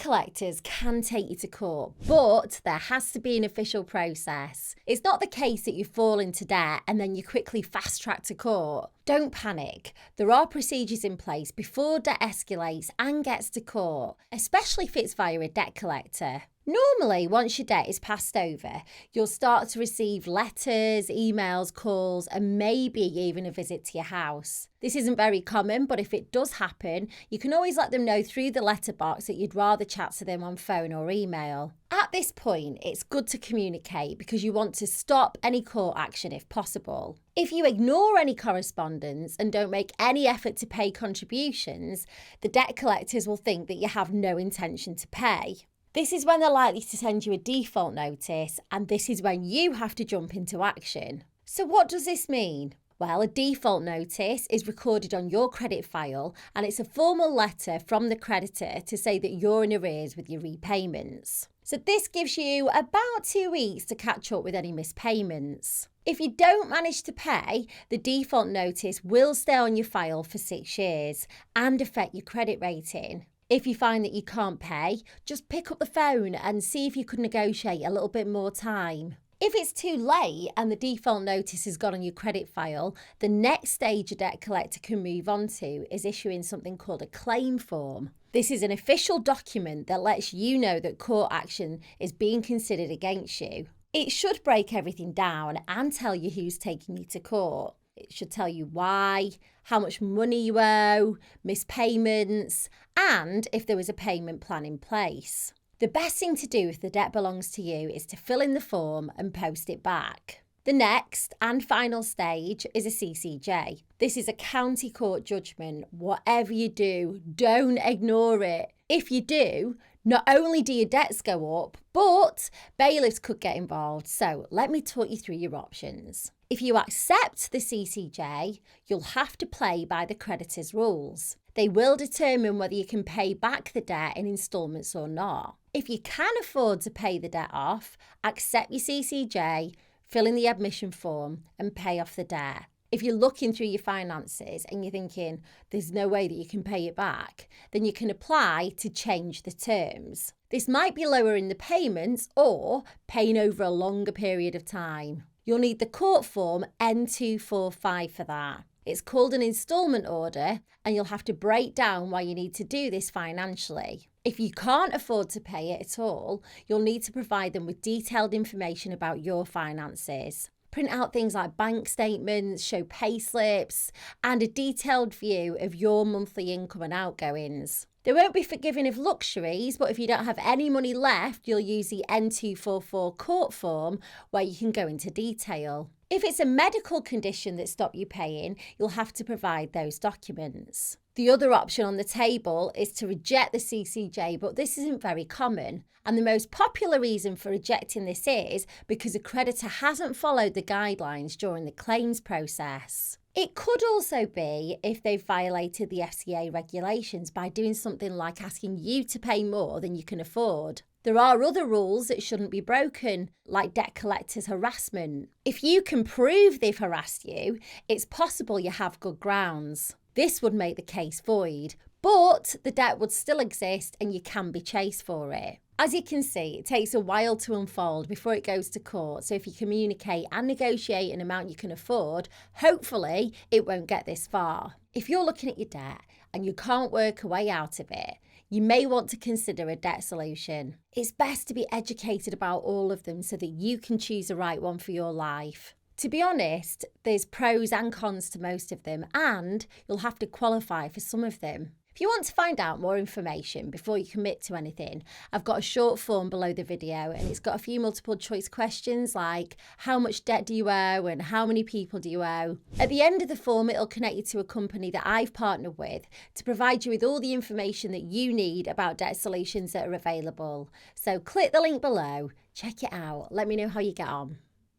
collectors can take you to court, but there has to be an official process. It's not the case that you fall into debt and then you quickly fast track to court. Don't panic. There are procedures in place before debt escalates and gets to court, especially if it's via a debt collector. Normally, once your debt is passed over, you'll start to receive letters, emails, calls, and maybe even a visit to your house. This isn't very common, but if it does happen, you can always let them know through the letterbox that you'd rather chat to them on phone or email. At this point, it's good to communicate because you want to stop any court action if possible. If you ignore any correspondence and don't make any effort to pay contributions, the debt collectors will think that you have no intention to pay. This is when they're likely to send you a default notice, and this is when you have to jump into action. So what does this mean? Well, a default notice is recorded on your credit file, and it's a formal letter from the creditor to say that you're in arrears with your repayments. So this gives you about 2 weeks to catch up with any missed payments. If you don't manage to pay, the default notice will stay on your file for 6 years and affect your credit rating. If you find that you can't pay, just pick up the phone and see if you could negotiate a little bit more time. If it's too late and the default notice has got on your credit file, the next stage a debt collector can move on to is issuing something called a claim form. This is an official document that lets you know that court action is being considered against you. It should break everything down and tell you who's taking you to court. It should tell you why, how much money you owe, missed payments, and if there was a payment plan in place. The best thing to do if the debt belongs to you is to fill in the form and post it back. The next and final stage is a CCJ. This is a county court judgment. Whatever you do, don't ignore it. If you do, not only do your debts go up, but bailiffs could get involved. So let me talk you through your options. If you accept the CCJ, you'll have to play by the creditor's rules. They will determine whether you can pay back the debt in instalments or not. If you can afford to pay the debt off, accept your CCJ, fill in the admission form and pay off the debt. If you're looking through your finances and you're thinking there's no way that you can pay it back, then you can apply to change the terms. This might be lowering the payments or paying over a longer period of time. You'll need the court form N245 for that. It's called an instalment order, and you'll have to break down why you need to do this financially. If you can't afford to pay it at all, you'll need to provide them with detailed information about your finances. Print out things like bank statements, show pay slips, and a detailed view of your monthly income and outgoings. They won't be forgiving of luxuries, but if you don't have any money left, you'll use the N244 court form where you can go into detail. If it's a medical condition that stopped you paying, you'll have to provide those documents. The other option on the table is to reject the CCJ, but this isn't very common. And the most popular reason for rejecting this is because a creditor hasn't followed the guidelines during the claims process. It could also be if they've violated the FCA regulations by doing something like asking you to pay more than you can afford. There are other rules that shouldn't be broken, like debt collectors' harassment. If you can prove they've harassed you, it's possible you have good grounds. This would make the case void, but the debt would still exist and you can be chased for it. As you can see, it takes a while to unfold before it goes to court, so if you communicate and negotiate an amount you can afford, hopefully it won't get this far. If you're looking at your debt and you can't work a way out of it, you may want to consider a debt solution. It's best to be educated about all of them so that you can choose the right one for your life. To be honest, there's pros and cons to most of them, and you'll have to qualify for some of them. If you want to find out more information before you commit to anything, I've got a short form below the video and it's got a few multiple choice questions like how much debt do you owe and how many people do you owe. At the end of the form, it'll connect you to a company that I've partnered with to provide you with all the information that you need about debt solutions that are available. So click the link below, check it out, let me know how you get on.